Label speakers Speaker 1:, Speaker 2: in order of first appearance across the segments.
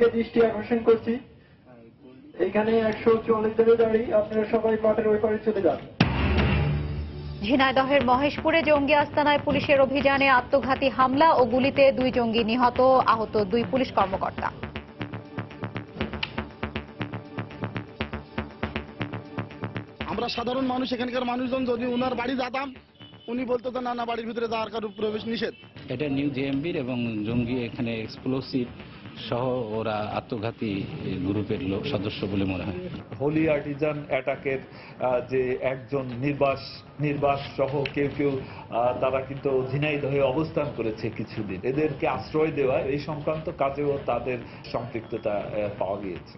Speaker 1: সবাইকে দৃষ্টি আকর্ষণ করছি, এখানে 144 জনের গাড়ি, আপনারা সবাই মাঠের ওই পারে চলে যান।
Speaker 2: ঝিনাইদহের মহেশপুরে জঙ্গি আস্তানায় পুলিশের অভিযানে আত্মঘাতী হামলা ও গুলিতে 2 জঙ্গি নিহত, আহত 2 পুলিশ কর্মকর্তা।
Speaker 3: আমরা সাধারণ মানুষ, এখানকার মানুষজন যদি ওনার বাড়ি যেতাম, উনি বলতো না না বাড়ির ভিতরে যাওয়ার কারো প্রবেশ নিষেধ।
Speaker 4: এটা নিউ জেএমবির এবং জঙ্গি এখানে এক্সপ্লোসিভ সহ ওরা আত্মঘাতী গ্রুপের সদস্য বলে মনে হয়।
Speaker 5: হোলি আর্টিজান অ্যাটাকের যে একজন নির্বাস সহ কেউ তারা কিন্তু ঝিনাইদহে অবস্থান করেছে কিছুদিন। এদেরকে আশ্রয় দেওয়া এই সংক্রান্ত কাজেও তাদের সম্পৃক্ততা পাওয়া গিয়েছে।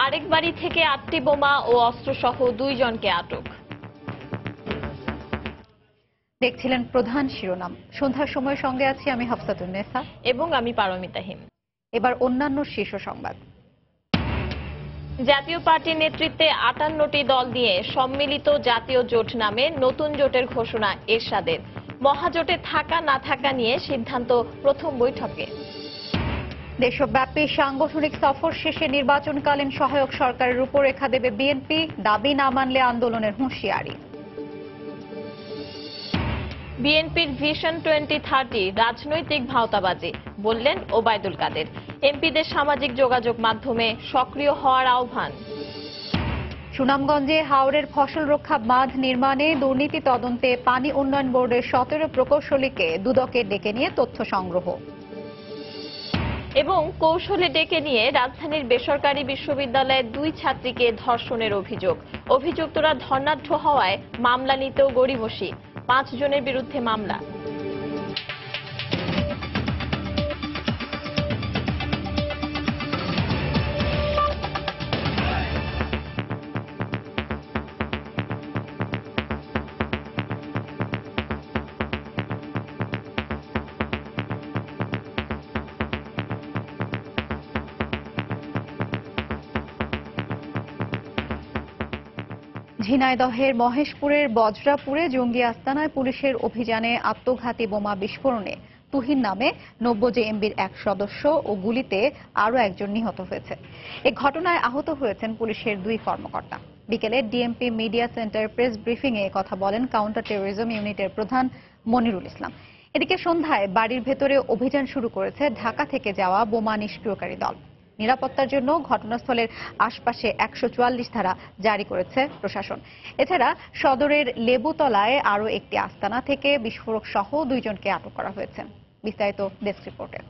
Speaker 6: আরেক বাড়ি থেকে 8টি বোমা ও অস্ত্রসহ 2 জনকে আটক।
Speaker 2: দেখছিলেন প্রধান শিরোনাম। সন্ধ্যার সময় সঙ্গে আছি আমি হাফসাতুন্নেসা
Speaker 6: এবং আমি পারমিতা হিম।
Speaker 2: এবার অন্যান্য শীর্ষ সংবাদ।
Speaker 6: জাতীয় পার্টির নেতৃত্বে 58টি দল দিয়ে সম্মিলিত জাতীয় জোট নামে নতুন জোটের ঘোষণা এরশাদের। মহাজোটে থাকা না থাকা নিয়ে সিদ্ধান্ত প্রথম বৈঠকে।
Speaker 2: দেশব্যাপী সাংগঠনিক সফর শেষে নির্বাচনকালীন সহায়ক সরকারের রূপরেখা দেবে বিএনপি, দাবি না মানলে আন্দোলনের হুঁশিয়ারি।
Speaker 6: বিএনপির ভিশন 2030 রাজনৈতিক ভাওতাবাজি, বললেন ওবায়দুল কাদের। এমপিদের সামাজিক যোগাযোগ মাধ্যমে সক্রিয় হওয়ার আহ্বান।
Speaker 2: সুনামগঞ্জে হাওরের ফসল রক্ষা বাঁধ নির্মাণে দুর্নীতি তদন্তে পানি উন্নয়ন বোর্ডের 17 প্রকৌশলীকে দুদকে ডেকে নিয়ে তথ্য সংগ্রহ।
Speaker 6: এবং কৌশলে ডেকে নিয়ে রাজধানীর বেসরকারি বিশ্ববিদ্যালয়ের 2 ছাত্রীকে ধর্ষণের অভিযোগ। অভিযুক্তরা ধর্ণাঢ্য হওয়ায় মামলা নিতেও গড়িমসি। 5 জনের বিরুদ্ধে মামলা।
Speaker 2: ঝিনাইদহের মহেশপুরের বজ্রাপুরে জঙ্গি আস্তানায় পুলিশের অভিযানে আত্মঘাতী বোমা বিস্ফোরণে তুহিন নামে 90 জেএমবির 1 সদস্য ও গুলিতে আরও একজন নিহত হয়েছে। এ ঘটনায় আহত হয়েছেন পুলিশের 2 কর্মকর্তা। বিকেলে ডিএমপি মিডিয়া সেন্টার প্রেস ব্রিফিংয়ে কথা বলেন কাউন্টার টেরোরিজম ইউনিটের প্রধান মনিরুল ইসলাম। এদিকে সন্ধ্যায় বাড়ির ভেতরে অভিযান শুরু করেছে ঢাকা থেকে যাওয়া বোমা নিষ্ক্রিয়কারী দল। নিরাপত্তার জন্য ঘটনাস্থলের আশপাশে 144 ধারা জারি করেছে প্রশাসন। এছাড়া সদরের লেবুতলায় আরও একটি আস্তানা থেকে বিস্ফোরক সহ 2 জনকে আটক করা হয়েছে। বিস্তারিত ডেস্ক রিপোর্টে।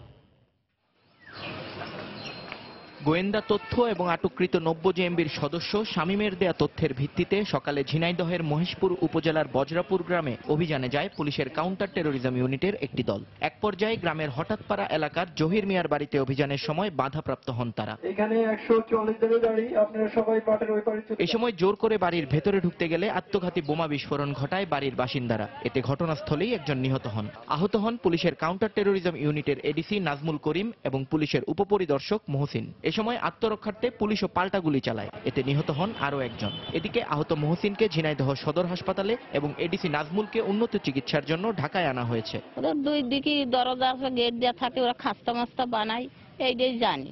Speaker 7: গোয়েন্দা তথ্য এবং আটককৃত 90 জেএমবির সদস্য শামীমের দেয়া তথ্যের ভিত্তিতে সকালে ঝিনাইদহের মহেশপুর উপজেলার বজ্রাপুর গ্রামে অভিযানে যায় পুলিশের কাউন্টার টেরোরিজম ইউনিটের একটি দল। এক পর্যায়ে গ্রামের হঠাৎপাড়া এলাকার জহির মিয়ার বাড়িতে অভিযানের সময় বাধাপ্রাপ্ত হন তারা।
Speaker 1: এখানে 144 জনের গাড়ি, আপনারা সবাই মাঠের ওই পারে চলে যান।
Speaker 7: এই সময় জোর করে বাড়ির ভেতরে ঢুকতে গেলে আত্মঘাতী বোমা বিস্ফোরণ ঘটায় বাড়ির বাসিন্দারা। এতে ঘটনাস্থলেই একজন নিহত হন। আহত হন পুলিশের কাউন্টার টেরোরিজম ইউনিটের এডিসি নাজমুল করিম এবং পুলিশের উপপরিদর্শক মহসিন। এ সময় আত্মরক্ষার্থে পুলিশও পাল্টা গুলি চালায়, এতে নিহত হন আরও একজন। এদিকে আহত মহসিনকে ঝিনাইদহ সদর হাসপাতালে এবং এডিসি নাজমুলকে উন্নত চিকিৎসার জন্য ঢাকায় আনা হয়েছে।
Speaker 8: ওরা 2 দিকে দরজা আছে, গেট দেওয়া থাকে, ওরা খাস্তা মাস্তা বানায়, এইটাই জানি।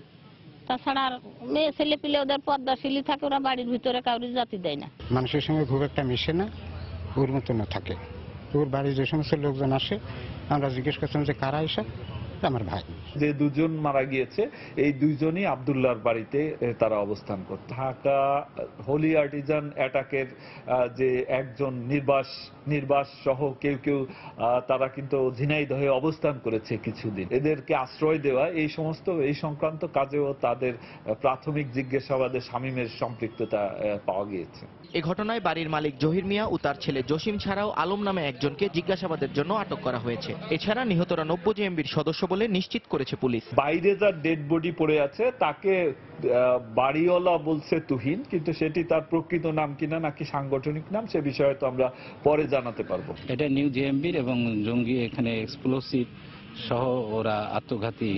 Speaker 8: তাছাড়া আর মেয়ে ছেলে পিলে ওদের পর্দাশীলী থাকে, ওরা বাড়ির ভিতরে কাউরি জাতি দেয় না।
Speaker 9: মানুষের সঙ্গে খুব একটা মিশে না, ওর মতো না থাকে। ওর বাড়ির যে সমস্ত লোকজন আসে, আমরা জিজ্ঞেস করছিলাম যে কারা এসব, আমার ভাই।
Speaker 5: যে 2 জন মারা গিয়েছে এই 2 জনই আব্দুল্লাহর বাড়িতে তারা অবস্থান করত। ঢাকা হোলি আর্টিজান অ্যাটাকের যে একজন নির্বাস সহ কেউ তারা কিন্তু ঝিনাইদহে অবস্থান করেছে কিছুদিন। এদেরকে আশ্রয় দেওয়া এই সংক্রান্ত কাজেও তাদের প্রাথমিক জিজ্ঞাসাবাদে শামীমের সম্পৃক্ততা পাওয়া গিয়েছে।
Speaker 7: এ ঘটনায় বাড়ির মালিক জহির মিয়া ও তার ছেলে জসিম ছাড়াও আলম নামে একজনকে জিজ্ঞাসাবাদের জন্য আটক করা হয়েছে। এছাড়া নিহতরা 90 জেএমবির সদস্য বলে নিশ্চিত করেছে পুলিশ।
Speaker 5: বাইরে যার ডেড বডি পড়ে আছে তাকে বাড়িওয়ালা বলছে তুহিন, কিন্তু সেটি তার প্রকৃত নাম কিনা নাকি সাংগঠনিক নাম সে বিষয়ে তো আমরা পরে জানাতে পারবো।
Speaker 4: এটা নিউ জেএমবির এবং জঙ্গি এখানে এক্সপ্লোসিভ সহ ওরা আত্মঘাতী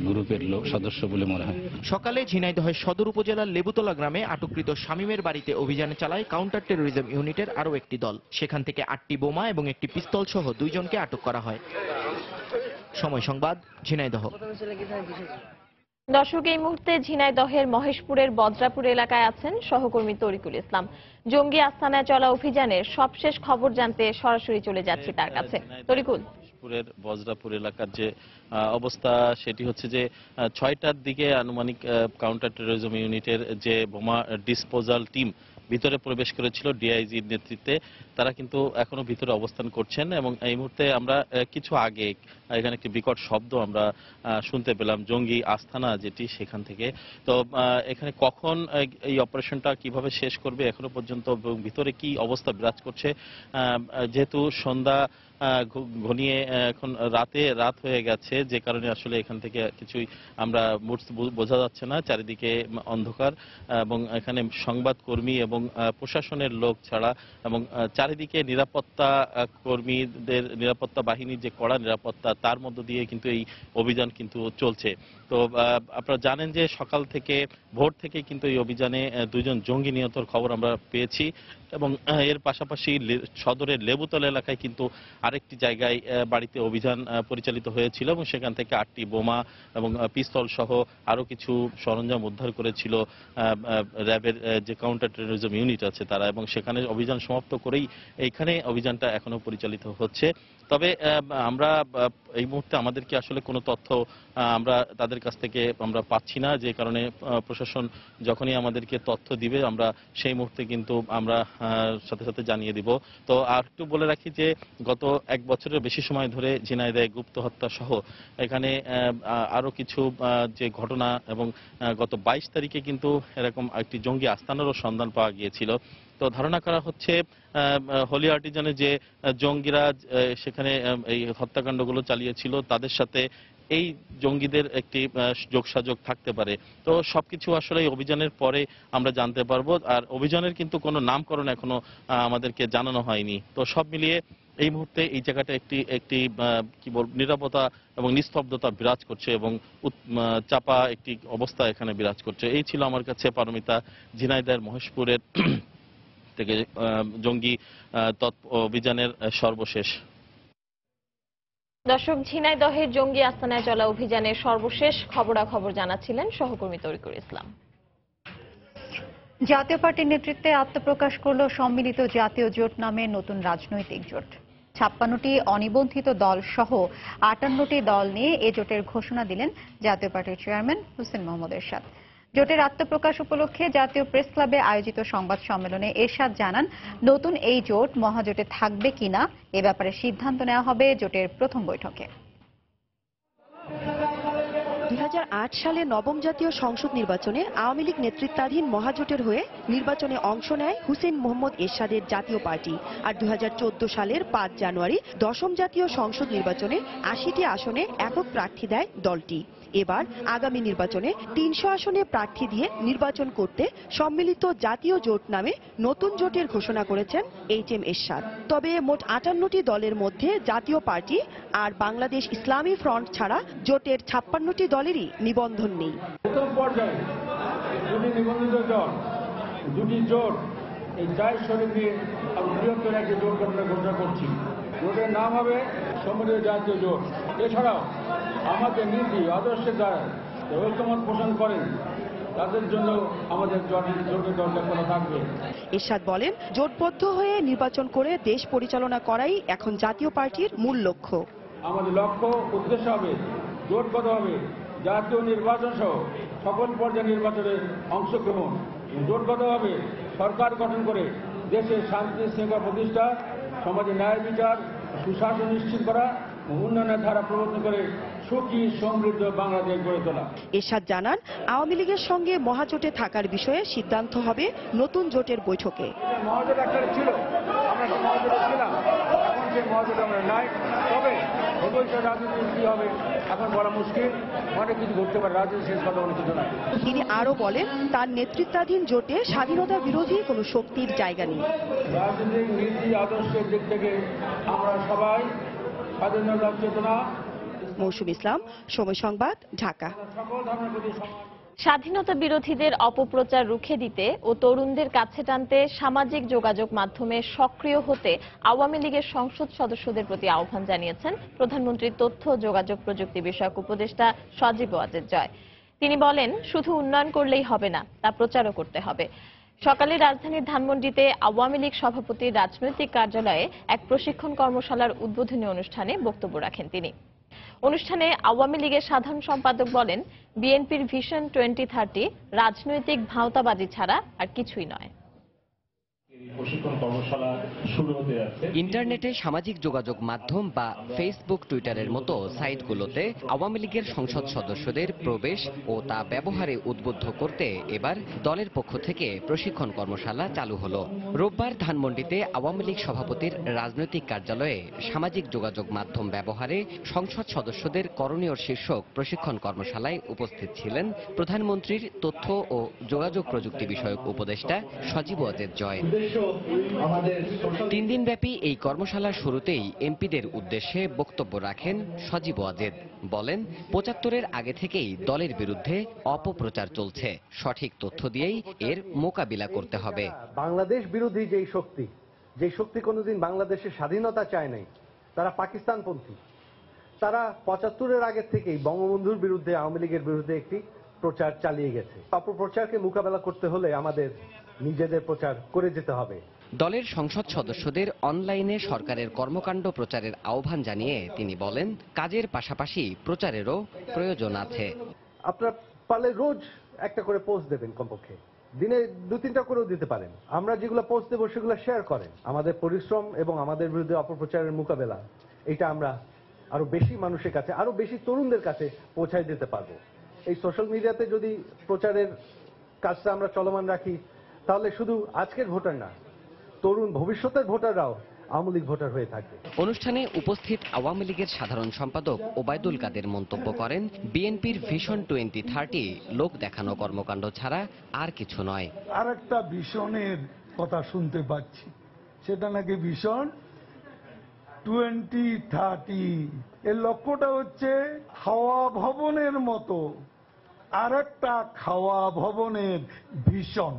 Speaker 4: গ্রুপের সদস্য বলে মনে হয়।
Speaker 7: সকালে ঝিনাইদহের সদর উপজেলার লেবুতলা গ্রামে আটককৃত শামীমের বাড়িতে অভিযানে চালায় কাউন্টার টেরোরিজম ইউনিটের আরও একটি দল। সেখান থেকে 8টি বোমা এবং একটি পিস্তল সহ 2 জনকে আটক করা হয়। সময় সংবাদ, ঝিনাইদহ।
Speaker 6: দর্শক, এই মুহূর্তে ঝিনাইদহের মহেশপুরের বজ্রাপুর এলাকায় আছেন সহকর্মী তরিকুল ইসলাম। জঙ্গি আস্তানায় চলা অভিযানের সবশেষ খবর জানতে সরাসরি চলে যাচ্ছি তার কাছে। তরিকুল,
Speaker 10: মহেশপুরের বজ্রাপুর এলাকার যে অবস্থা সেটি হচ্ছে যে 6টার দিকে আনুমানিক কাউন্টার টেরোরিজম ইউনিটের যে বোমা ডিসপোজাল টিম ভিতরে প্রবেশ করেছিল ডিআইজির নেতৃত্বে, তারা কিন্তু এখনো ভিতরে অবস্থান করছেন এবং এই মুহূর্তে আমরা কিছু আগে এখানে একটি বিকট শব্দ আমরা শুনতে পেলাম জঙ্গি আস্তানা যেটি, সেখান থেকে। তো এখানে কখন এই অপারেশনটা কিভাবে শেষ করবে এখনো পর্যন্ত, ভিতরে কি অবস্থা বিরাজ করছে, যেহেতু সন্ধ্যা ঘনিয়ে এখন রাত হয়ে গেছে, যে কারণে আসলে এখান থেকে কিছুই আমরা বোঝা যাচ্ছে না, চারিদিকে অন্ধকার এবং এখানে সংবাদকর্মী এবং প্রশাসনের লোক ছাড়া এবং চারিদিকে নিরাপত্তা কর্মীদের, নিরাপত্তা বাহিনীর যে কড়া নিরাপত্তা, তার মধ্য দিয়ে কিন্তু এই অভিযান কিন্তু চলছে। তো আপনারা জানেন যে সকাল থেকে ভোর থেকে কিন্তু এই অভিযানে 2 জন জঙ্গি নিহতর খবর আমরা পেয়েছি এবং এর পাশাপাশি সদরের লেবুতলা এলাকায় কিন্তু আরেকটি জায়গায় বাড়িতে অভিযান পরিচালিত হয়েছিল এবং সেখান থেকে 8টি বোমা এবং পিস্তল সহ আরো কিছু সরঞ্জাম উদ্ধার করেছিল র্যাবের যে কাউন্টার টেরোরিজম ইউনিট আছে তারা, এবং সেখানে অভিযান সমাপ্ত করেই এইখানে অভিযানটা এখনো পরিচালিত হচ্ছে। তবে আমরা এই মুহূর্তে আমাদেরকে আসলে কোনো তথ্য আমরা তাদের কাছ থেকে আমরা পাচ্ছি না, যে কারণে প্রশাসন যখনই আমাদেরকে তথ্য দিবে আমরা সেই মুহূর্তে কিন্তু আমরা সাথে সাথে জানিয়ে দিব। তো আর একটু বলে রাখি যে গত 1 বছরের বেশি সময় ধরে ঝিনাইদহে গুপ্ত হত্যা সহ এখানে আরো কিছু যে ঘটনা এবং গত 22 তারিখে কিন্তু এরকম একটি জঙ্গি আস্তানারও সন্ধান পাওয়া গিয়েছিল। তো ধারণা করা হচ্ছে হোলি আর্টিজানে যে জঙ্গিরা সেখানে এই হত্যাকাণ্ডগুলো চালিয়েছিল তাদের সাথে এই জঙ্গিদের একটি যোগসাযোগ থাকতে পারে। তো সবকিছু আসলে এই অভিযানের পরে আমরা জানতে পারবো। আর অভিযানের কিন্তু কোনো নামকরণ এখনো আমাদেরকে জানানো হয়নি। তো সব মিলিয়ে এই মুহূর্তে এই জায়গাটা একটি কি বলবো নিরাপত্তা এবং নিস্তব্ধতা বিরাজ করছে এবং চাপা একটি অবস্থা এখানে বিরাজ করছে। এই ছিল আমার কাছে পারমিতা ঝিনাইদহের মহেশপুরের থেকে জঙ্গি অভিযানের সর্বশেষ।
Speaker 6: দর্শক, ঝিনাইদহের জঙ্গি আস্তানায় চলা অভিযানের সর্বশেষ খবরাখবর জানাচ্ছিলেন সহকর্মী তরিকুল ইসলাম।
Speaker 2: জাতীয় পার্টির নেতৃত্বে আত্মপ্রকাশ করল সম্মিলিত জাতীয় জোট নামে নতুন রাজনৈতিক জোট। 56টি অনিবন্ধিত দল সহ 58টি দল নিয়ে এ জোটের ঘোষণা দিলেন জাতীয় পার্টির চেয়ারম্যান হোসেন মোহাম্মদ এরশাদ। জোটের আত্মপ্রকাশ উপলক্ষে জাতীয় প্রেস ক্লাবে আয়োজিত সংবাদ সম্মেলনে এরশাদ জানান, নতুন এই জোট মহাজোটে থাকবে কিনা এ ব্যাপারে সিদ্ধান্ত নেওয়া হবে জোটের প্রথম বৈঠকে।
Speaker 11: 2008 সালে নবম জাতীয় সংসদ নির্বাচনে আওয়ামী লীগ নেতৃত্বাধীন মহাজোটের হয়ে নির্বাচনে অংশ নেয় হোসেন মোহাম্মদ এরশাদের জাতীয় পার্টি। আর 2014 সালের 5 জানুয়ারি 10ম জাতীয় সংসদ নির্বাচনে 80টি আসনে একক প্রার্থী দেয় দলটি। এবার আগামী নির্বাচনে 300 আসনে প্রার্থী দিয়ে নির্বাচন করতে সম্মিলিত জাতীয় জোট নামে নতুন জোটের ঘোষণা করেছেন HM এরশাদ। তবে মোট 58টি দলের মধ্যে জাতীয় পার্টি আর বাংলাদেশ ইসলামী ফ্রন্ট ছাড়া জোটের 56টি দলেরই নিবন্ধন নেই।
Speaker 12: প্রথম পর্যায়ে দুটি নিবন্ধিত দল, দুটি জোট, এই 4 শরীর নিয়ে বৃহত্তর একটি জোট গঠনের ঘোষণা করছি। জোটের নাম হবে সম্মিলিত জাতীয় জোট। এছাড়াও আমাদের নীতি আদর্শের দ্বারা ঐক্যমত পোষণ করেন তাদের জন্য আমাদের জোটের দরজা খোলা থাকবে।
Speaker 11: এরশাদ বলেন, জোটবদ্ধ হয়ে নির্বাচন করে দেশ পরিচালনা করাই এখন জাতীয় পার্টির মূল লক্ষ্য।
Speaker 12: আমাদের লক্ষ্য উদ্দেশ্য হবে জোটগতভাবে জাতীয় নির্বাচন সহ সকল পর্যায়ে নির্বাচনে অংশগ্রহণ, জোটগতভাবে সরকার গঠন করে দেশে শান্তি শৃঙ্খলা প্রতিষ্ঠা, সমাজে ন্যায় বিচার, সুশাসন নিশ্চিত করা, উন্নয়নের ধারা প্রবর্তন করে সুখী সমৃদ্ধ বাংলাদেশ গড়ে তোলা।
Speaker 11: এরশাদ জানান, আওয়ামী লীগের সঙ্গে মহাজোটে থাকার বিষয়ে সিদ্ধান্ত হবে নতুন জোটের বৈঠকে।
Speaker 12: মহাজোট একটা ছিল, আমরা মহাজোটে ছিলাম, এখন যে মহাজোট আমরা নাই। তবে ভবিষ্যৎ রাজনীতি কি হবে এখন বলা মুশকিল, অনেক কিছু ঘটতে পারে, রাজনীতি শেষ কথা অনেক কিছু নাই।
Speaker 11: তিনি আরো বলেন, তার নেতৃত্বাধীন জোটে স্বাধীনতা বিরোধী কোনো শক্তির জায়গা নেই।
Speaker 12: রাজনৈতিক নীতি আদর্শের দিক থেকে আমরা সবাই স্বাধীনতা চেতনা।
Speaker 11: মৌসুম ইসলাম, সময় সংবাদ, ঢাকা।
Speaker 6: স্বাধীনতা বিরোধীদের অপপ্রচার রুখে দিতে ও তরুণদের কাছে টানতে সামাজিক যোগাযোগ মাধ্যমে সক্রিয় হতে আওয়ামী লীগের সংসদ সদস্যদের প্রতি আহ্বান জানিয়েছেন প্রধানমন্ত্রীর তথ্য যোগাযোগ প্রযুক্তি বিষয়ক উপদেষ্টা সজীব ওয়াজেদ জয়। তিনি বলেন, শুধু উন্নয়ন করলেই হবে না, তা প্রচারও করতে হবে। সকালে রাজধানীর ধানমন্ডিতে আওয়ামী লীগ সভাপতির রাজনৈতিক কার্যালয়ে এক প্রশিক্ষণ কর্মশালার উদ্বোধনী অনুষ্ঠানে বক্তব্য রাখেন তিনি। অনুষ্ঠানে আওয়ামী লীগের সাধারণ সম্পাদক বলেন, বিএনপির ভিশন 2030 রাজনৈতিক ভাঁওতাবাজি ছাড়া আর কিছুই নয়।
Speaker 13: ইন্টারনেটে সামাজিক যোগাযোগ মাধ্যম বা ফেসবুক, টুইটারের মতো সাইটগুলোতে আওয়ামী লীগের সংসদ সদস্যদের প্রবেশ ও তা ব্যবহারে উদ্বুদ্ধ করতে এবার দলের পক্ষ থেকে প্রশিক্ষণ কর্মশালা চালু হলো। রোববার ধানমন্ডিতে আওয়ামী লীগ সভাপতির রাজনৈতিক কার্যালয়ে সামাজিক যোগাযোগ মাধ্যম ব্যবহারে সংসদ সদস্যদের করণীয় শীর্ষক প্রশিক্ষণ কর্মশালায় উপস্থিত ছিলেন প্রধানমন্ত্রীর তথ্য ও যোগাযোগ প্রযুক্তি বিষয়ক উপদেষ্টা সজীব ওয়াজেদ জয়। 3 দিনব্যাপী এই কর্মশালার শুরুতেই এমপিদের উদ্দেশ্যে বক্তব্য রাখেন সজীব ওয়াজেদ। বলেন, 75-এর আগে থেকেই দলের বিরুদ্ধে অপপ্রচার চলছে, সঠিক তথ্য দিয়েই এর মোকাবিলা করতে হবে।
Speaker 14: বাংলাদেশ বিরোধী যে শক্তি কোনোদিন বাংলাদেশের স্বাধীনতা চায় নাই, তারা পাকিস্তানপন্থী। তারা 75-এর আগে থেকেই বঙ্গবন্ধুর বিরুদ্ধে, আওয়ামী লীগের বিরুদ্ধে একটি প্রচার চালিয়ে গেছে। অপপ্রচারকে মোকাবেলা করতে হলে আমাদের নিজেদের প্রচার করে যেতে হবে।
Speaker 13: দলের সংসদ সদস্যদের অনলাইনে সরকারের কর্মকাণ্ড প্রচারের আহ্বান জানিয়ে তিনি বলেন, কাজের পাশাপাশি প্রচারেরও প্রয়োজন আছে।
Speaker 14: আপনারা পারলে রোজ একটা করে পোস্ট দেবেন, কমপক্ষে দিনে 2-3টা করেও দিতে পারেন। আমরা যেগুলো পোস্ট দেবো সেগুলো শেয়ার করেন। আমাদের পরিশ্রম এবং আমাদের বিরুদ্ধে অপপ্রচারের মোকাবেলা, এটা আমরা আরো বেশি মানুষের কাছে, আরো বেশি তরুণদের কাছে পৌঁছায় দিতে পারবো। এই সোশ্যাল মিডিয়াতে যদি প্রচারের কাজটা আমরা চলমান রাখি, তাহলে শুধু আজকের ভোটার না, তরুণ ভবিষ্যতের ভোটাররাও আওয়ামী লীগ ভোটার হয়ে থাকবে।
Speaker 13: অনুষ্ঠানে উপস্থিত আওয়ামী লীগের সাধারণ সম্পাদক ওবায়দুল কাদের মন্তব্য করেন, বিএনপির ভিশন 2030 লোক দেখানো কর্মকাণ্ড ছাড়া আর কিছু নয়।
Speaker 15: আর একটা ভিশনের কথা শুনতে পাচ্ছি, সেটা নাকি ভিশন 2030। এর লক্ষ্যটা হচ্ছে খাওয়া ভবনের মতো আর একটা খাওয়া ভবনের ভিশন।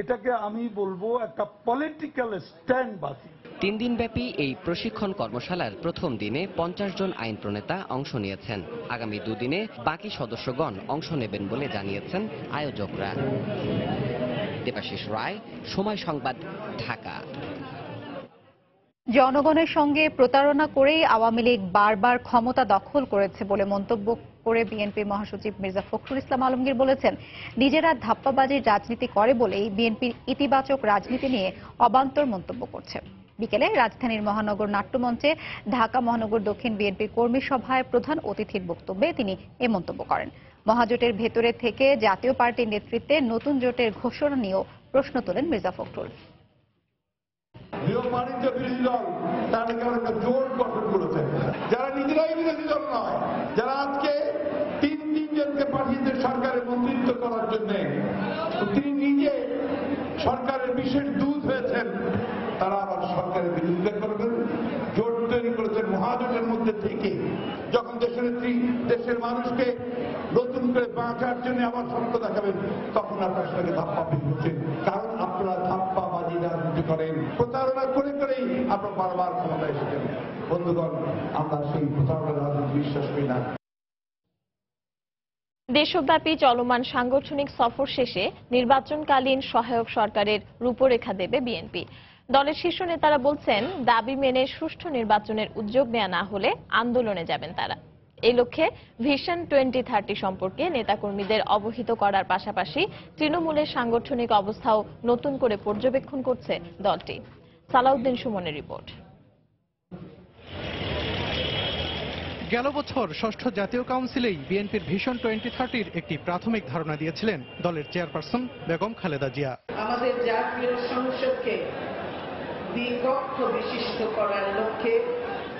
Speaker 15: এটাকে আমি বলবো একটা পলিটিক্যাল স্ট্যান্ডবাজি।
Speaker 13: 3 দিনব্যাপী এই প্রশিক্ষণ কর্মশালার প্রথম দিনে 50 জন আইন প্রণেতা অংশ নিয়েছেন। আগামী 2 দিনে বাকি সদস্যগণ অংশ নেবেন বলে জানিয়েছেন আয়োজকরা। দেবাশিস রায়, সময় সংবাদ, ঢাকা।
Speaker 2: জনগণের সঙ্গে প্রতারণা করেই আওয়ামী লীগ বারবার ক্ষমতা দখল করেছে বলে মন্তব্য করে বিএনপির মহাসচিব মির্জা ফখরুল ইসলাম আলমগীর বলেছেন, নিজেরা ধাপ্পাবাজির রাজনীতি করে বলেই বিএনপির ইতিবাচক রাজনীতি নিয়ে অবান্তর মন্তব্য করছে। বিকেলে রাজধানীর মহানগর নাট্যমঞ্চে ঢাকা মহানগর দক্ষিণ বিএনপির কর্মী সভায় প্রধান অতিথির বক্তব্যে তিনি এ মন্তব্য করেন। মহাজোটের ভেতরে থেকে জাতীয় পার্টির নেতৃত্বে নতুন জোটের ঘোষণা নিয়েও প্রশ্ন তোলেন মির্জা ফখরুল।
Speaker 16: গৃহপালিত বিরোধী দল তারা একটা জোট গঠন করেছে, যারা নিজেরাই বিরোধী দল নয়, যারা আজকে 3 জনকে পাঠিয়েছে সরকারের মন্ত্রিত্ব করার জন্য, তিনি নিজে সরকারের বিশেষ দূত হয়েছেন, তারা আবার সরকারের বিরুদ্ধে করবেন। জোট তৈরি করেছেন মহাজোটের মধ্যে থেকে, যখন দেশনেত্রী দেশের মানুষকে নতুন করে বাঁচার জন্য আবার স্বপ্ন দেখাবেন, তখন আপনার সঙ্গে ধাপ্পাবাজি করছেন। কারণ আপনারা ধাপ্পাবাজি রাজনীতি করেন, প্রতারণা করে করেই আপনারা বারবার ক্ষমতায় এসেছেন। বন্ধুগণ, আমরা সেই প্রতারণা রাজনীতি বিশ্বাস করি না।
Speaker 6: দেশব্যাপী চলমান সাংগঠনিক সফর শেষে নির্বাচনকালীন সহায়ক সরকারের রূপরেখা দেবে বিএনপি। দলের শীর্ষ নেতারা বলছেন, দাবি মেনে সুষ্ঠু নির্বাচনের উদ্যোগ নেওয়া না হলে আন্দোলনে যাবেন তারা। এই লক্ষ্যে ভিশন 2030 সম্পর্কে নেতাকর্মীদের অবহিত করার পাশাপাশি তৃণমূলের সাংগঠনিক অবস্থাও নতুন করে পর্যবেক্ষণ করছে দলটি। সালাউদ্দিন সুমনের রিপোর্ট।
Speaker 17: গেল বছর ষষ্ঠ জাতীয় কাউন্সিলেই বিএনপির ভিশন 2030 একটি প্রাথমিক ধারণা দিয়েছিলেন দলের চেয়ারপারসন বেগম খালেদা জিয়া।
Speaker 18: আমাদের জাতীয় সংসদকে দ্বিকক্ষ বিশিষ্ট করার লক্ষ্যে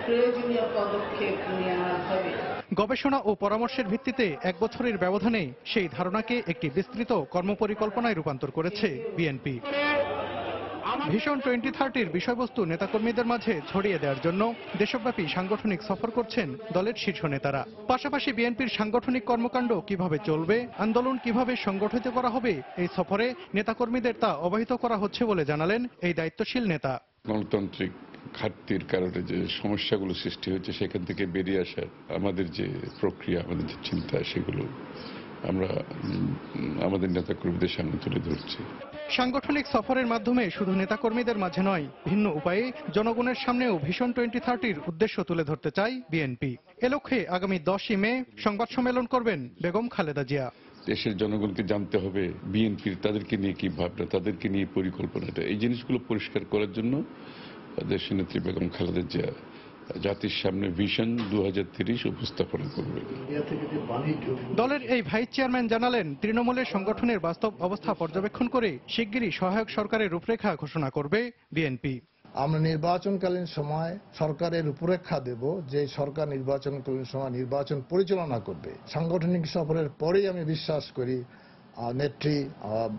Speaker 18: প্রয়োজনীয় পদক্ষেপ নেওয়া হবে।
Speaker 17: গবেষণা ও পরামর্শের ভিত্তিতে 1 বছরের ব্যবধানে সেই ধারণাকে একটি বিস্তৃত কর্মপরিকল্পনায় রূপান্তর করেছে বিএনপি। ভিশন 2030 বিষয়বস্তু নেতাকর্মীদের মাঝে ছড়িয়ে দেওয়ার জন্য দেশব্যাপী সাংগঠনিক সফর করছেন দলের শীর্ষ নেতারা। পাশাপাশি বিএনপির সাংগঠনিক কর্মকাণ্ড কিভাবে চলবে, আন্দোলন কিভাবে সংগঠিত করা হবে, এই সফরে নেতাকর্মীদের তা অবহিত করা হচ্ছে বলে জানালেন এই দায়িত্বশীল নেতা।
Speaker 19: গণতান্ত্রিক ঘাটতির কারণে যে সমস্যাগুলো সৃষ্টি হচ্ছে, সেখান থেকে বেরিয়ে আসার আমাদের যে প্রক্রিয়া, আমাদের যে চিন্তা, সেগুলো আমরা আমাদের নেতাকর্মীদের সামনে তুলে ধরছি।
Speaker 17: সাংগঠনিক সফরের মাধ্যমে শুধু নেতাকর্মীদের মাঝে নয়, ভিন্ন উপায়ে জনগণের সামনেও ভিশন 2030-র উদ্দেশ্য তুলে ধরতে চায় বিএনপি। এ লক্ষ্যে আগামী 10ই মে সংবাদ সম্মেলন করবেন বেগম খালেদা জিয়া।
Speaker 19: দেশের জনগণকে জানতে হবে বিএনপির তাদেরকে নিয়ে কি ভাবনা, তাদেরকে নিয়ে পরিকল্পনাটা, এই জিনিসগুলো পরিষ্কার করার জন্য দেশের নেত্রী বেগম খালেদা জিয়া জাতির সামনে ভিশন 2030 উপস্থাপনা করবেন।
Speaker 17: দলের এই ভাইস চেয়ারম্যান জানালেন, তৃণমূলের সংগঠনের বাস্তব অবস্থা পর্যবেক্ষণ করে শিগগিরই সহায়ক সরকারের রূপরেখা ঘোষণা করবে বিএনপি।
Speaker 20: আমরা নির্বাচনকালীন সময় সরকারের রূপরেখা দেব, যে সরকার নির্বাচনকালীন সময় নির্বাচন পরিচালনা করবে। সাংগঠনিক সফরের পরেই আমি বিশ্বাস করি নেত্রী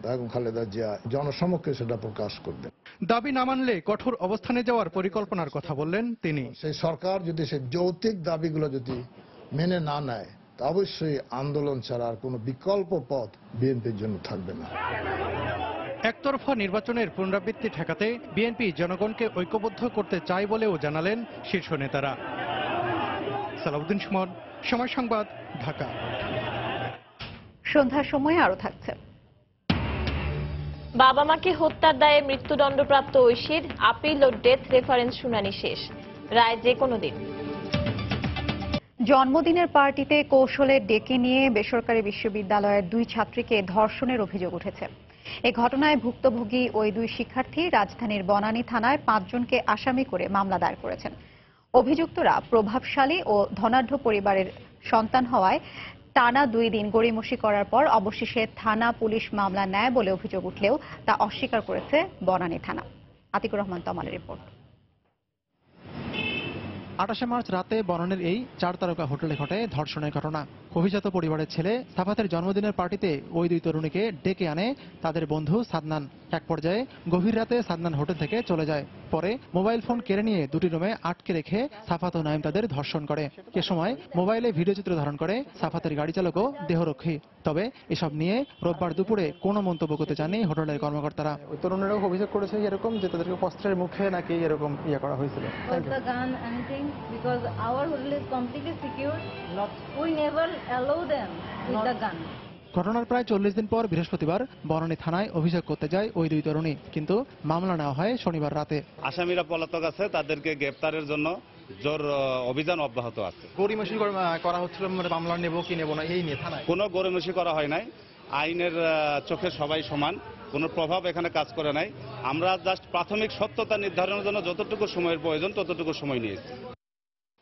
Speaker 20: বেগম খালেদা জিয়া জনসমক্ষে সেটা প্রকাশ করবেন।
Speaker 17: দাবি না মানলে কঠোর অবস্থানে যাওয়ার পরিকল্পনার কথা বললেন তিনি।
Speaker 20: সেই সরকার যদি সেই যৌক্তিক দাবিগুলো যদি মেনে না নেয়, তা অবশ্যই আন্দোলন ছাড়া আর কোনো বিকল্প পথ বিএনপির জন্য থাকবে না।
Speaker 17: একতরফা নির্বাচনের পুনরাবৃত্তি ঠেকাতে বিএনপি জনগণকে ঐক্যবদ্ধ করতে চায় বলেও জানালেন শীর্ষ নেতারা। সালাউদ্দিন সুমন, সময় সংবাদ, ঢাকা।
Speaker 2: সন্ধ্যার সময় আরো থাকছে।
Speaker 6: বাবা মাকে হত্যার দায়ে মৃত্যুদণ্ডপ্রাপ্ত ঐশীর আপিল ও ডেথ রেফারেন্স শুনানি শেষ, রায় যে কোনো দিন।
Speaker 2: জন্মদিনের পার্টিতে কৌশলে ডেকে নিয়ে বেসরকারি বিশ্ববিদ্যালয়ের 2 ছাত্রীকে ধর্ষণের অভিযোগ উঠেছে। এ ঘটনায় ভুক্তভোগী ওই 2 শিক্ষার্থী রাজধানীর বনানী থানায় 5 জনকে আসামি করে মামলা দায়ের করেছেন। অভিযুক্তরা প্রভাবশালী ও ধনাঢ্য পরিবারের সন্তান হওয়ায় টানা 2 দিন গড়িমসি করার পর অবশেষে থানা পুলিশ মামলা নেয় বলে অভিযোগ উঠলেও তা অস্বীকার করেছে বনানী থানা। আতিকুর রহমান তমালের রিপোর্ট।
Speaker 17: 28 মার্চ রাতে বনানীর এই 4 তারকা হোটেলে ঘটে ধর্ষণের ঘটনা। অভিজাত পরিবারের ছেলে সাফাতের জন্মদিনের পার্টিতে ওই 2 তরুণীকে ডেকে আনে তাদের বন্ধু সাদনান। এক পর্যায়ে গভীর রাতে সাদনান হোটেল থেকে চলে যায়। পরে মোবাইল ফোন কেড়ে নিয়ে 2টি রুমে আটকে রেখে সাফাত ও নাইম তাদের ধর্ষণ করে। এ সময় মোবাইলে ভিডিও চিত্র ধারণ করে সাফাতের গাড়ি চালক ও দেহরক্ষী। তবে এসব নিয়ে রোববার দুপুরে কোনো মন্তব্য করতে চাননি হোটেলের কর্মকর্তারা।
Speaker 21: ওই তরুণেরাও অভিযোগ করেছে এরকম যে তাদেরকে অস্ত্রের মুখে নাকি এরকম করা হয়েছিল।
Speaker 22: Because our hotel is completely secure, we never allow them with the gun.
Speaker 17: ঘটনার প্রায় 40 দিন পর বৃহস্পতিবার বনানী থানায় অভিযোগ করতে যায় ওই 2 তরুণী, কিন্তু মামলা নেওয়া হয় শনিবার রাতে।
Speaker 23: আসামিরা পলাতক আছে, তাদেরকে গ্রেফতারের জন্য জোর অভিযান অব্যাহত আছে।
Speaker 21: গড়িমসি করা হচ্ছিল, মামলা নেব কি নেব না এই নিয়ে থানায়
Speaker 23: কোনো গড়িমসি করা হয় নাই। আইনের চোখে সবাই সমান, কোনো প্রভাব এখানে কাজ করে নাই। আমরা জাস্ট প্রাথমিক সত্যতা নির্ধারণের জন্য যতটুকু সময়ের প্রয়োজন ততটুকু সময় নিয়েছি।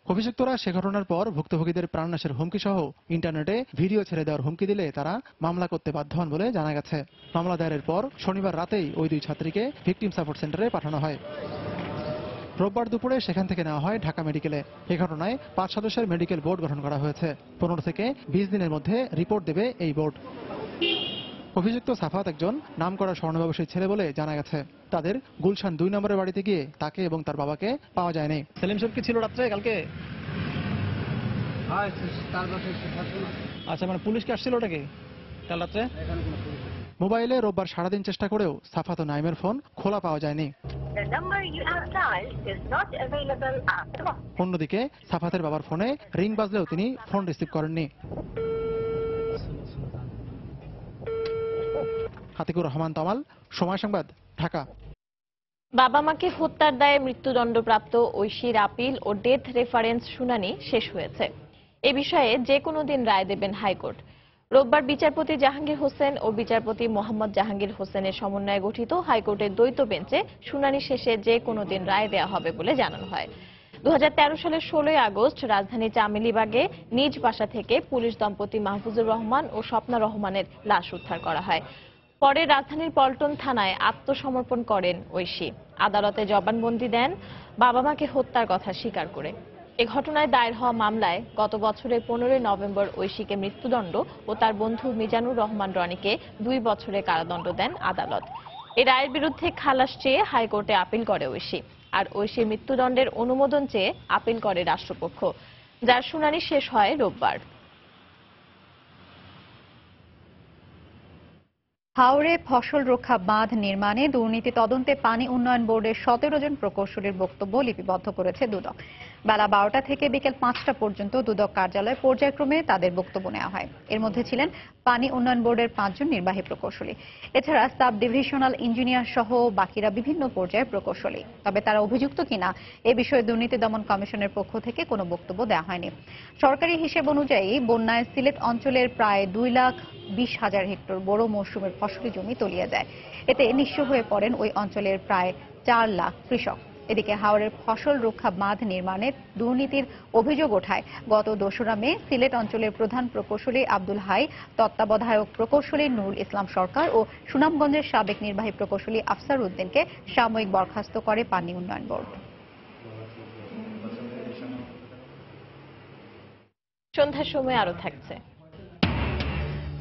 Speaker 17: অভিযুক্তরা সে ঘটনার পর ভুক্তভোগীদের প্রাণনাশের হুমকি সহ ইন্টারনেটে ভিডিও ছেড়ে দেওয়ার হুমকি দিলে তারা মামলা করতে বাধ্য হন বলে জানা গেছে। মামলা দায়েরের পর শনিবার রাতেই ওই 2 ছাত্রীকে ভিকটিম সাপোর্ট সেন্টারে পাঠানো হয়। রোববার দুপুরে সেখান থেকে নেওয়া হয় ঢাকা মেডিকেলে। এ ঘটনায় 5 সদস্যের মেডিকেল বোর্ড গঠন করা হয়েছে। 15 থেকে 20 দিনের মধ্যে রিপোর্ট দেবে এই বোর্ড। অভিযুক্ত সাফাত একজন নামকরা স্বর্ণ ব্যবসায়ীর ছেলে বলে জানা গেছে। তাদের গুলশান 2 নম্বরের বাড়িতে গিয়ে তাকে এবং তার বাবাকে পাওয়া যায়নি। সেলিম সাহেব কি ছিল রাত্রে কালকে? আচ্ছা, মানে পুলিশ কি আসছিল ওটাকে কাল রাত্রে? মোবাইলে রোববার সারাদিন চেষ্টা করেও সাফাত ও নাইমের ফোন খোলা পাওয়া যায়নি। অন্যদিকে সাফাতের বাবার ফোনে রিং বাজলেও তিনি ফোন রিসিভ করেননি। আতিকুর রহমান তমাল, সময় সংবাদ, ঢাকা।
Speaker 6: বাবা মাকে হত্যার দায়ে মৃত্যুদণ্ডপ্রাপ্ত ঐশীর আপিল ও ডেথ রেফারেন্স শুনানি শেষ হয়েছে। এ বিষয়ে যে কোনো দিন রায় দেবেন হাইকোর্ট। রোববার বিচারপতি জাহাঙ্গীর হোসেন ও বিচারপতি মোহাম্মদ জাহাঙ্গীর হোসেনের সমন্বয়ে গঠিত হাইকোর্টের দ্বৈত বেঞ্চে শুনানি শেষে যে কোনো দিন রায় দেওয়া হবে বলে জানানো হয়। 2013 সালের 16 আগস্ট রাজধানীর চামেলিবাগে নিজ বাসা থেকে পুলিশ দম্পতি মাহফুজুর রহমান ও স্বপ্না রহমানের লাশ উদ্ধার করা হয়। পরে রাজধানীর পল্টন থানায় আত্মসমর্পণ করেন ঐশী। আদালতে জবানবন্দি দেন বাবা মাকে হত্যার কথা স্বীকার করে। এ ঘটনায় দায়ের হওয়া মামলায় গত বছরের 15 নভেম্বর ঐশীকে মৃত্যুদণ্ড ও তার বন্ধু মিজানুর রহমান রনিকে 2 বছরের কারাদণ্ড দেন আদালত। এ রায়ের বিরুদ্ধে খালাস চেয়ে হাইকোর্টে আপিল করে ঐশী। আর ঐশীর মৃত্যুদণ্ডের অনুমোদন চেয়ে আপিল করে রাষ্ট্রপক্ষ, যার শুনানি শেষ হয় রোববার।
Speaker 2: হাওরে ফসল রক্ষা বাঁধ নির্মাণে দুর্নীতি তদন্তে পানি উন্নয়ন বোর্ডের 17 জন প্রকৌশলীর বক্তব্য লিপিবদ্ধ করেছে দুদক। বেলা 12টা থেকে বিকেল 5টা পর্যন্ত দুদক কার্যালয়ে পর্যায়ক্রমে তাদের বক্তব্য নেওয়া হয়। এর মধ্যে ছিলেন পানি উন্নয়ন বোর্ডের 5 জন নির্বাহী প্রকৌশলী। এছাড়া সাব ডিভিশনাল ইঞ্জিনিয়ার সহ বাকিরা বিভিন্ন পর্যায়ের প্রকৌশলী। তবে তারা অভিযুক্ত কিনা এ বিষয়ে দুর্নীতি দমন কমিশনের পক্ষ থেকে কোনো বক্তব্য দেওয়া হয়নি। সরকারি হিসেব অনুযায়ী বন্যায় সিলেট অঞ্চলের প্রায় 2,20,000 হেক্টর বড় মৌসুমের ফসলি জমি তলিয়ে যায়। এতে নিঃস্ব হয়ে পড়েন ওই অঞ্চলের প্রায় 4 লাখ কৃষক। এদিকে হাওরের ফসল রক্ষা বাঁধ নির্মাণে দুর্নীতির অভিযোগ ওঠায় গত 2রা মে সিলেট অঞ্চলের প্রধান প্রকৌশলী আব্দুল হাই, তত্ত্বাবধায়ক প্রকৌশলী নুরুল ইসলাম সরকার ও সুনামগঞ্জের সাবেক নির্বাহী প্রকৌশলী আফসার উদ্দিনকে সাময়িক বরখাস্ত করে পানি উন্নয়ন বোর্ড।
Speaker 6: সন্ধ্যার সময় আরো থাকছে।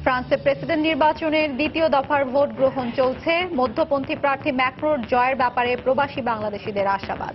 Speaker 2: ফ্রান্সে প্রেসিডেন্ট নির্বাচনের দ্বিতীয় দফার ভোট গ্রহণ চলছে। মধ্যপন্থী প্রার্থী ম্যাক্রোর জয়ের ব্যাপারে প্রবাসী বাংলাদেশিদের আশাবাদ।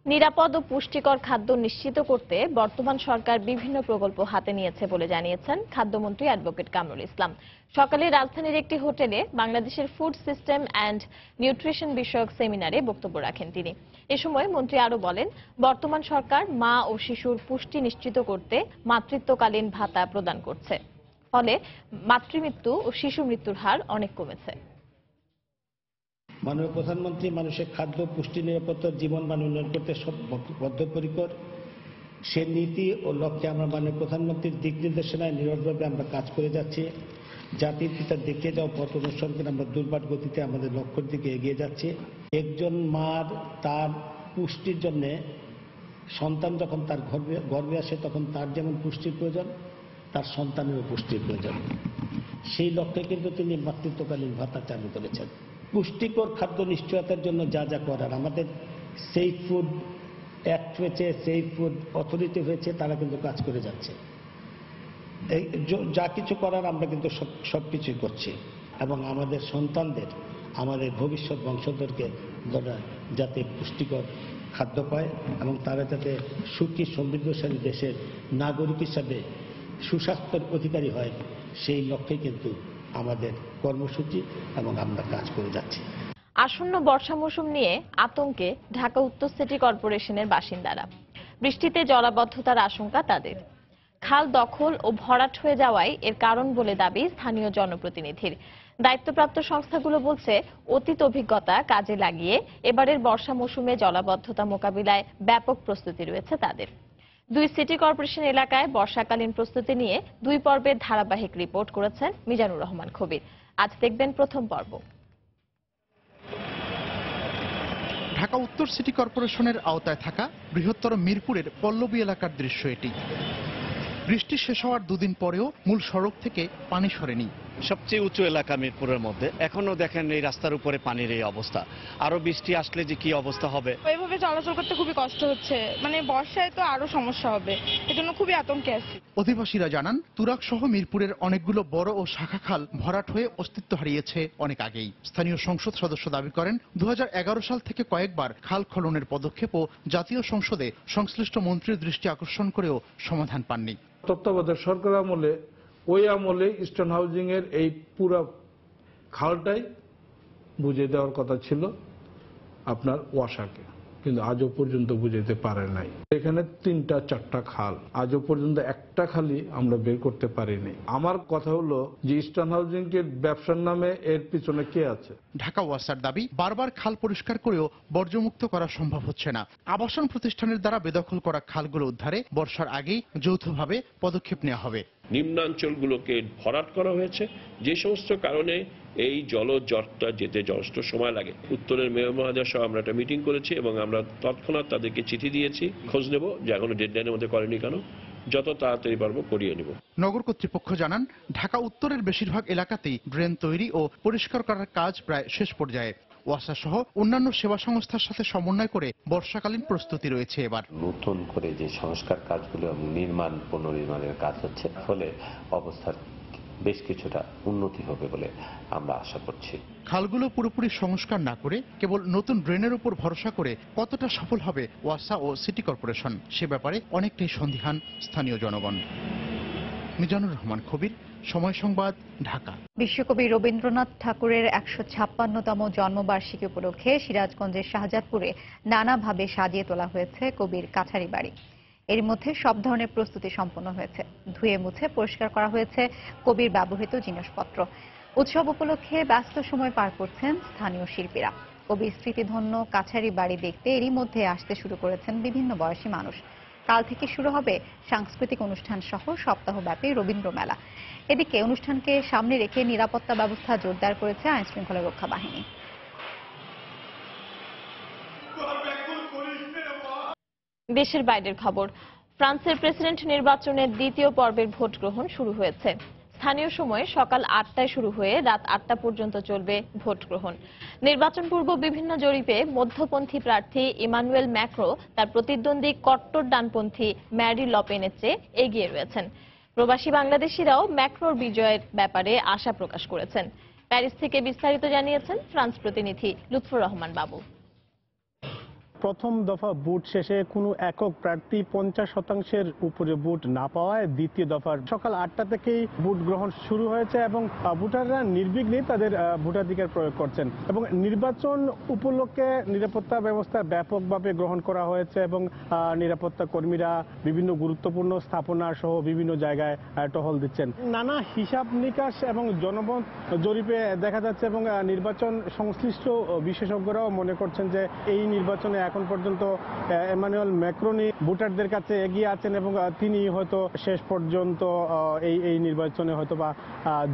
Speaker 6: নিরাপদ ও পুষ্টিকর খাদ্য নিশ্চিত করতে বর্তমান সরকার বিভিন্ন প্রকল্প হাতে নিয়েছে বলে জানিয়েছেন খাদ্যমন্ত্রী অ্যাডভোকেট কামরুল ইসলাম। সকালে রাজধানীর একটি হোটেলে বাংলাদেশের ফুড সিস্টেম অ্যান্ড নিউট্রিশন বিষয়ক সেমিনারে বক্তব্য রাখেন তিনি। এ সময় মন্ত্রী আরো বলেন, বর্তমান সরকার মা ও শিশুর পুষ্টি নিশ্চিত করতে মাতৃত্বকালীন ভাতা প্রদান করছে। ফলে মাতৃমৃত্যু ও শিশু মৃত্যুর হার অনেক কমেছে।
Speaker 1: মাননীয় প্রধানমন্ত্রী মানুষের খাদ্য পুষ্টি নিরাপত্তা জীবন মান উন্নয়ন করতে বদ্ধপরিকর। সে নীতি ও লক্ষ্যে আমরা মাননীয় প্রধানমন্ত্রীর দিক নির্দেশনায় নীরবভাবে আমরা কাজ করে যাচ্ছি। জাতির পিতা দেখিয়ে যাওয়া পথ অনুসরণ করে আমরা দুর্বার গতিতে আমাদের লক্ষ্যের দিকে এগিয়ে যাচ্ছি। একজন মার তার পুষ্টির জন্য সন্তান যখন তার গর্ভে আসে তখন তার যেমন পুষ্টির প্রয়োজন, তার সন্তানেরও পুষ্টির প্রয়োজন। সেই লক্ষ্যে কিন্তু তিনি মাতৃত্বকালীন ভাতা চালু করেছেন। পুষ্টিকর খাদ্য নিশ্চয়তার জন্য যা যা করার, আমাদের সেফ ফুড অ্যাক্ট হয়েছে, সেফ ফুড অথরিটি হয়েছে, তারা কিন্তু কাজ করে যাচ্ছে। এই যা কিছু করার আমরা কিন্তু সবকিছুই করছি এবং আমাদের সন্তানদের, আমাদের ভবিষ্যৎ বংশধরকে যাতে পুষ্টিকর খাদ্য পায় এবং তারা যাতে সুখী সমৃদ্ধশালী দেশের নাগরিক হিসাবে সুস্বাস্থ্যের অধিকারী হয়, সেই লক্ষ্যে কিন্তু আমাদের কর্মসূচি এবং আমরা কাজ করে যাচ্ছি।
Speaker 6: আসন্ন বর্ষা মৌসুম নিয়ে আতঙ্কে ঢাকা উত্তর সিটি কর্পোরেশনের বাসিন্দারা। বৃষ্টিতে জলাবদ্ধতার আশঙ্কা তাদের। খাল দখল ও ভরাট হয়ে যাওয়ায় এর কারণ বলে দাবি স্থানীয় জনপ্রতিনিধির। দায়িত্বপ্রাপ্ত সংস্থাগুলো বলছে, অতীত অভিজ্ঞতা কাজে লাগিয়ে এবারের বর্ষা মৌসুমে জলাবদ্ধতা মোকাবিলায় ব্যাপক প্রস্তুতি রয়েছে তাদের। 2 সিটি কর্পোরেশন এলাকায় বর্ষাকালীন প্রস্তুতি নিয়ে 2 পর্বের ধারাবাহিক রিপোর্ট করেছেন মিজানুর রহমান খবির। আজ দেখবেন প্রথম পর্ব।
Speaker 17: ঢাকা উত্তর সিটি কর্পোরেশনের আওতায় থাকা বৃহত্তর মিরপুরের পল্লবী এলাকার দৃশ্য এটি। বৃষ্টি শেষ হওয়ার 2 দিন পরেও মূল সড়ক থেকে পানি সরেনি।
Speaker 3: সবচেয়ে উঁচু এলাকা মিরপুরের মধ্যে এখনো দেখেন এই রাস্তার উপরে পানির এই অবস্থা। আরো বৃষ্টি আসলে যে কি অবস্থা হবে।
Speaker 8: এইভাবে চলাচল করতে খুবই কষ্ট হচ্ছে, মানে বর্ষায় তো আরো সমস্যা হবে, এজন্য খুবই আতঙ্কে আছি।
Speaker 17: অধিবাসীরা জানান, তুরাগ সহ মিরপুরের অনেকগুলো বড় ও শাখা খাল ভরাট হয়ে অস্তিত্ব হারিয়েছে অনেক আগেই। স্থানীয় সংসদ সদস্য দাবি করেন, 2011 সাল থেকে কয়েকবার খাল খননের পদক্ষেপ ও জাতীয় সংসদে সংশ্লিষ্ট মন্ত্রীর দৃষ্টি আকর্ষণ করেও সমাধান পাননি।
Speaker 12: তত্ত্বাবধায়ক সরকার আমলে, ওই আমলে ইস্টার্ন হাউজিং এর এই পুরো খালটাই বুঝে দেওয়ার কথা ছিল আপনার ওয়াসাকে, কিন্তু আজও পর্যন্ত বুঝাইতে পারে নাই। এখানে 3-4টা খাল, আজও পর্যন্ত একটা খালি আমরা বের করতে পারিনি। আমার কথা হলো যে ইস্টার্ন হাউজিং এর ব্যবসার নামে এর পিছনে কে আছে?
Speaker 17: ঢাকা ওয়াসার দাবি, বারবার খাল পরিষ্কার করেও বর্জ্যমুক্ত করা সম্ভব হচ্ছে না। আবাসন প্রতিষ্ঠানের দ্বারা বেদখল করা খালগুলো উদ্ধারে বর্ষার আগেই যৌথভাবে পদক্ষেপ নেওয়া হবে।
Speaker 24: নিম্নাঞ্চলগুলোকে ভরাট করা হয়েছে, যে সমস্ত কারণে এই জলজটটা যেতে যথেষ্ট সময় লাগে। উত্তরের মেয়র মহোদয়ের সহ আমরা একটা মিটিং করেছি এবং আমরা তৎক্ষণাৎ তাদেরকে চিঠি দিয়েছি, খোঁজ নেব যে এখনো ডেডলাইনের মধ্যে করেনি কেন, যত তাড়াতাড়ি পারবো করিয়ে নেব।
Speaker 17: নগর কর্তৃপক্ষ জানান, ঢাকা উত্তরের বেশিরভাগ এলাকাতেই ড্রেন তৈরি ও পরিষ্কার করার কাজ প্রায় শেষ পর্যায়ে। ওয়াসা সহ অন্যান্য সেবা সংস্থার সাথে সমন্বয় করে বর্ষাকালীন প্রস্তুতি রয়েছে। এবার
Speaker 25: নতুন করে যে সংস্কার কাজগুলো নির্মাণ পুনর্নির্মাণের কাজ হচ্ছে, ফলে অবস্থার
Speaker 4: বেশ কিছুটা উন্নতি হবে বলে আমরা আশা করছি।
Speaker 17: খালগুলো পুরোপুরি সংস্কার না করে কেবল নতুন ড্রেনের উপর ভরসা করে কতটা সফল হবে ওয়াসা ও সিটি কর্পোরেশন, সে ব্যাপারে অনেকটাই সন্দিহান স্থানীয় জনগণ। মিজানুর রহমান খবির, সময় সংবাদ, ঢাকা।
Speaker 2: বিশ্বকবি রবীন্দ্রনাথ ঠাকুরের ১৫৬তম জন্মবার্ষিকী উপলক্ষে সিরাজগঞ্জের শাহজাদপুরে নানাভাবে সাজিয়ে তোলা হয়েছে কবির কাঠারি বাড়ি। এর মধ্যে সব ধরনের প্রস্তুতি সম্পন্ন হয়েছে। ধুয়ে মুছে পরিষ্কার করা হয়েছে কবির ব্যবহৃত জিনিসপত্র। উৎসব উপলক্ষে ব্যস্ত সময় পার করছেন স্থানীয় শিল্পীরা। কবির স্মৃতিধন্য কাছারি বাড়ি দেখতে এরই মধ্যে আসতে শুরু করেছেন বিভিন্ন বয়সী মানুষ। কাল থেকে শুরু হবে সাংস্কৃতিক অনুষ্ঠান সহ সপ্তাহব্যাপী রবীন্দ্র মেলা। এদিকে অনুষ্ঠানকে সামনে রেখে নিরাপত্তা ব্যবস্থা জোরদার করেছে আইনশৃঙ্খলা রক্ষা বাহিনী।
Speaker 6: দেশের বাইরের খবর, ফ্রান্সের প্রেসিডেন্ট নির্বাচনের দ্বিতীয় পর্বের ভোট গ্রহণ শুরু হয়েছে। স্থানীয় সময়ে সকাল ৮টায় শুরু হয়ে রাত ৮টা পর্যন্ত চলবে ভোট গ্রহণ। নির্বাচন পূর্ব বিভিন্ন জরিপে মধ্যপন্থী প্রার্থী ইমানুয়েল ম্যাক্রো তার প্রতিদ্বন্দ্বী কট্টর ডানপন্থী ম্যারি লপেনের চেয়ে এগিয়ে রয়েছেন। প্রবাসী বাংলাদেশিরাও ম্যাক্রোর বিজয়ের ব্যাপারে আশা প্রকাশ করেছেন। প্যারিস থেকে বিস্তারিত জানিয়েছেন ফ্রান্স প্রতিনিধি লুৎফুর রহমান বাবু।
Speaker 5: প্রথম দফা ভোট শেষে কোনো একক প্রার্থী 50% উপরে ভোট না পাওয়ায় দ্বিতীয় দফার সকাল 8টা থেকেই ভোট গ্রহণ শুরু হয়েছে এবং ভোটাররা নির্বিঘ্নে তাদের ভোটাধিকার প্রয়োগ করছেন এবং নির্বাচন উপলক্ষে নিরাপত্তা ব্যবস্থা ব্যাপকভাবে গ্রহণ করা হয়েছে এবং নিরাপত্তা কর্মীরা বিভিন্ন গুরুত্বপূর্ণ স্থাপনা সহ বিভিন্ন জায়গায় টহল দিচ্ছেন। নানা হিসাব নিকাশ এবং জনমত জরিপে দেখা যাচ্ছে এবং নির্বাচন সংশ্লিষ্ট বিশেষজ্ঞরাও মনে করছেন যে এই নির্বাচনে এখন পর্যন্ত ইমানুয়েল ম্যাক্রোনি ভোটারদের কাছে এগিয়ে আছেন এবং তিনি হয়তো শেষ পর্যন্ত এই নির্বাচনে হয়তো বা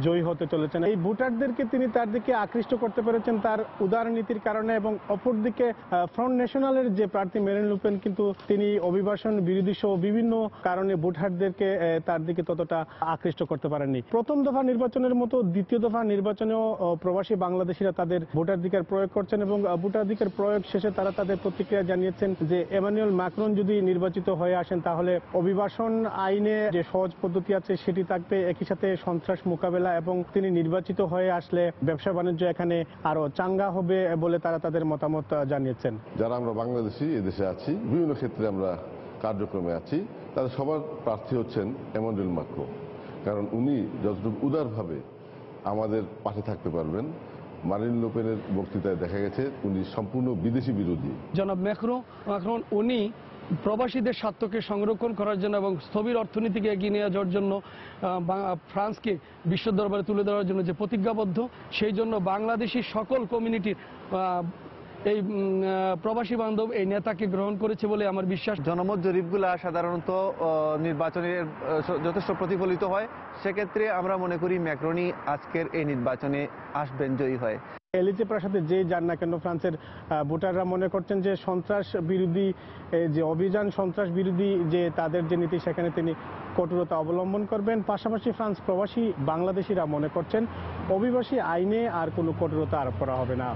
Speaker 5: জয়ী হতে চলেছেন। এই ভোটারদেরকে তিনি তার দিকে আকৃষ্ট করতে পেরেছেন তার উদারনীতির কারণে এবং অপরদিকে ফ্রন্ট ন্যাশনালের যে প্রার্থী মেরিন লুপেন কিন্তু তিনি অভিবাসন বিরোধী সহ বিভিন্ন কারণে ভোটারদেরকে তার দিকে ততটা আকৃষ্ট করতে পারেননি। প্রথম দফা নির্বাচনের মতো দ্বিতীয় দফা নির্বাচনেও প্রবাসী বাংলাদেশিরা তাদের ভোটাধিকার প্রয়োগ করছেন এবং ভোটাধিকার প্রয়োগ শেষে তারা তাদের প্রতিক্রিয়া জানিয়েছেন যে ইমানুয়েল ম্যাক্রন যদি নির্বাচিত হয়ে আসেন তাহলে অভিবাসন আইনে যে সহজ পদ্ধতি আছে সেটি থাকবে, একই সাথে সন্ত্রাস মোকাবেলা এবং তিনি নির্বাচিত হয়ে আসলে ব্যবসা বাণিজ্য এখানে আরো চাঙ্গা হবে বলে তারা তাদের মতামত জানিয়েছেন।
Speaker 7: যারা আমরা বাংলাদেশি এদেশে আছি, বিভিন্ন ক্ষেত্রে আমরা কার্যক্রমে আছি, তাদের সবার প্রার্থী হচ্ছেন ইমানুয়েল ম্যাক্রন, কারণ উনি যতটুকু উদারভাবে আমাদের পাশে থাকতে পারবেন। মারিন লোপেনের বক্তৃতায় দেখা গেছে উনি সম্পূর্ণ বিদেশি বিরোধী।
Speaker 9: জনাব ম্যাক্রন উনি প্রবাসীদের স্বার্থকে সংরক্ষণ করার জন্য এবং স্থবির অর্থনীতিকে এগিয়ে নিয়ে যাওয়ার জন্য ফ্রান্সকে বিশ্ব দরবারে তুলে ধরার জন্য যে প্রতিজ্ঞাবদ্ধ, সেই জন্য বাংলাদেশি সকল কমিউনিটির এই প্রবাসী বান্ধব এই নেতাকে গ্রহণ করেছে বলে আমার বিশ্বাস।
Speaker 25: জনমত জরিপগুলা সাধারণত নির্বাচনের যথেষ্ট প্রতিফলিত হয়, সেক্ষেত্রে আমরা মনে করি ম্যাক্রনি আজকের এই নির্বাচনে আসবেন, জয়ী হয়।
Speaker 5: এলিজে প্রাসাদে যে যান না কেন ফ্রান্সের ভোটাররা মনে করছেন যে সন্ত্রাস বিরোধী যে অভিযান, সন্ত্রাস বিরোধী যে তাদের যে নীতি সেখানে তিনি কঠোরতা অবলম্বন করবেন। পাশাপাশি ফ্রান্স প্রবাসী বাংলাদেশিরা মনে করছেন অভিবাসী আইনে আর কোনো কঠোরতা আরোপ করা হবে না।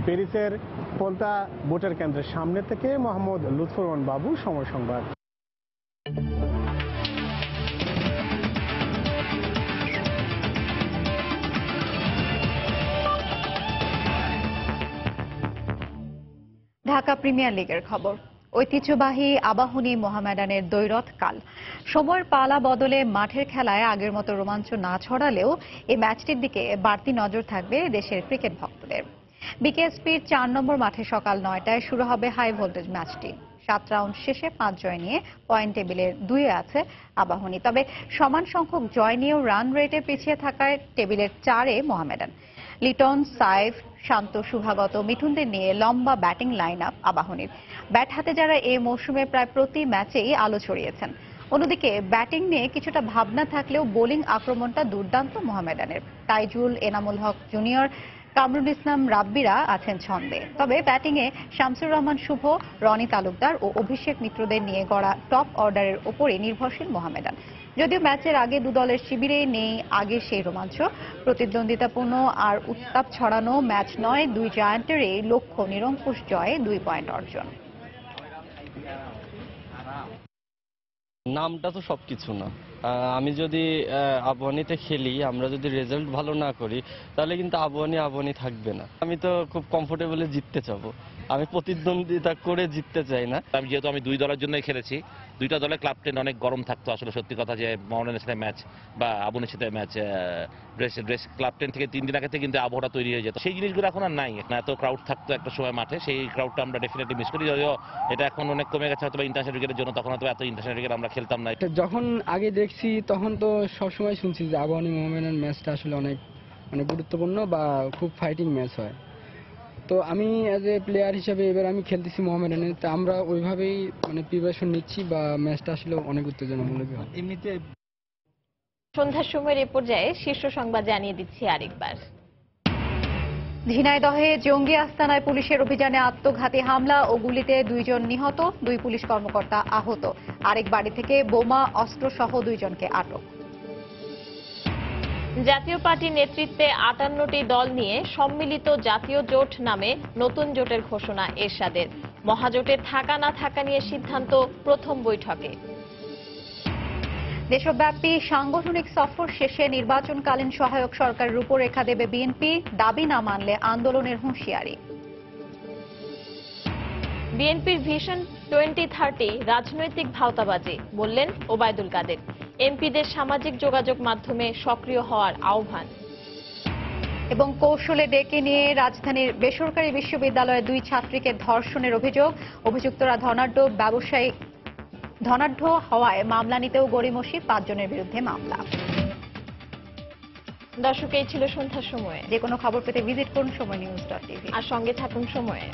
Speaker 5: প্যারিসের পন্তা ভোটার কেন্দ্রের সামনে থেকে মোহাম্মদ লুৎফুর রহমান বাবু, সময় সংবাদ।
Speaker 2: ঢাকা প্রিমিয়ার লিগের খবর। ঐতিহ্যবাহী আবাহনী মোহামেডানের দ্বৈরথ কাল। সময়ের পালা বদলে মাঠের খেলায় আগের মতো রোমাঞ্চ না ছড়ালেও এই ম্যাচটির দিকে বাড়তি নজর থাকবে দেশের ক্রিকেট ভক্তদের। বিকেএসপির 4 নম্বর মাঠে সকাল 9টায় শুরু হবে হাই ভোল্টেজ ম্যাচটি। 7 রাউন্ড শেষে 5 জয় নিয়ে পয়েন্ট টেবিলের 2-এ আছে আবাহনী। তবে সমান সংখ্যক জয় নিয়েও রান রেটে পিছিয়ে থাকায় টেবিলের 4-এ মোহামেডান। লিটন, সাইফ, শান্ত, শুভাগত, মিঠুনদের নিয়ে লম্বা ব্যাটিং লাইন আপ আবাহনীর। ব্যাট হাতে যারা এই মৌসুমে প্রায় প্রতি ম্যাচেই আলো ছড়িয়েছেন। অন্যদিকে ব্যাটিং নিয়ে কিছুটা ভাবনা থাকলেও বোলিং আক্রমণটা দুর্দান্ত মোহামেডানের। তাইজুল, এনামুল হক জুনিয়র, কামরুল ইসলাম রাব্বিরা আছেন ছন্দে। তবে ব্যাটিংয়ে শামসুর রহমান শুভ, রনি তালুকদার ও অভিষেক মিত্রদের নিয়ে গড়া টপ অর্ডারের ওপরে নির্ভরশীল মোহামেডান। যদিও ম্যাচের আগে দু দলের শিবিরে নেই আগে সেই রোমাঞ্চ। প্রতিদ্বন্দ্বিতাপূর্ণ আর উত্তাপ ছড়ানো ম্যাচ নয়, দুই জায়ান্টের এই লক্ষ্য নিরঙ্কুশ জয়ে 2 পয়েন্ট অর্জন।
Speaker 26: নামটা তো সবকিছু না।
Speaker 10: আমি যদি আবহানিতে খেলি, আমরা যদি রেজাল্ট ভালো না করি, তাহলে কিন্তু আবহানি থাকবে না। আমি তো খুব কমফোর্টেবলি জিততে চাবো, আমি প্রতিদ্বন্দ্বিতা করে জিততে চাই না।
Speaker 11: যেহেতু আমি দুই দলের জন্যই খেলেছি, দুইটা দলের ক্লাব টেন্ট অনেক গরম থাকতো। আসলে সত্যি কথা যে মোহামেডানের সাথে ম্যাচ বা আবুনের সাথে ম্যাচ ড্রেস ক্লাব টেন্ট থেকে 3 দিন আগে থেকে কিন্তু আবহাওয়া তৈরি হয়ে যেত। সেই জিনিসগুলো এখন আর নাই। এত ক্রাউড থাকতো একটা সময় মাঠে, সেই ক্রাউডটা আমরা ডেফিনেটলি মিস করি। যদিও এটা এখন অনেক কমে গেছে হয়তো ইন্টারন্যাশনাল ক্রিকেটের জন্য, তখন হয়তো এত ইন্টারন্যাশনাল ক্রিকেট আমরা খেলতাম না।
Speaker 13: যখন আগে দেখছি তখন তো সবসময় শুনছি যে আবাহনী মোহামেডান ম্যাচটা আসলে অনেক গুরুত্বপূর্ণ বা খুব ফাইটিং ম্যাচ হয়। তো আমি অ্যাজ এ প্লেয়ার হিসেবে এবার আমি খেলতেছি মোহামেডানে, তো আমরা ওইভাবেই প্রিপারেশন নিচ্ছি বা ম্যাচটা আসলে অনেক উত্তেজনামূলক হয়।
Speaker 6: এমনিতে সন্ধ্যার সময়ের এ পর্যায়ে শীর্ষ সংবাদ জানিয়ে দিচ্ছি আরেকবার।
Speaker 2: ঝিনাইদহে জঙ্গি আস্তানায় পুলিশের অভিযানে আত্মঘাতী হামলা ও গুলিতে 2 জন নিহত, 2 পুলিশ কর্মকর্তা আহত। আরেক বাড়ি থেকে বোমা অস্ত্রসহ 2 জনকে আটক।
Speaker 6: জাতীয় পার্টির নেতৃত্বে 58টি দল নিয়ে সম্মিলিত জাতীয় জোট নামে নতুন জোটের ঘোষণা এরশাদের। মহাজোটে থাকা না থাকা নিয়ে সিদ্ধান্ত প্রথম বৈঠকে।
Speaker 2: দেশব্যাপী সাংগঠনিক সফর শেষে নির্বাচনকালীন সহায়ক সরকারের রূপরেখা দেবে বিএনপি, দাবি না মানলে আন্দোলনের হুঁশিয়ারি।
Speaker 6: বিএনপির ভিশন 2030 রাজনৈতিক ভাওতাবাজি, বললেন ওবায়দুল কাদের। এমপিদের সামাজিক যোগাযোগ মাধ্যমে সক্রিয় হওয়ার আহ্বান।
Speaker 2: এবং কৌশলে ডেকে নিয়ে রাজধানীর বেসরকারি বিশ্ববিদ্যালয়ে 2 ছাত্রীকে ধর্ষণের অভিযোগ। অভিযুক্তরা ধনাঢ্য হওয়ায় মামলা নিতেও গড়িমসি, 5 জনের বিরুদ্ধে মামলা।
Speaker 6: দর্শক, এই ছিল সন্ধ্যার সময়ে।
Speaker 2: যে কোনো খবর পেতে ভিজিট করুন সময় নিউজ.টিভি
Speaker 6: আর সঙ্গে থাকুন সময়ে।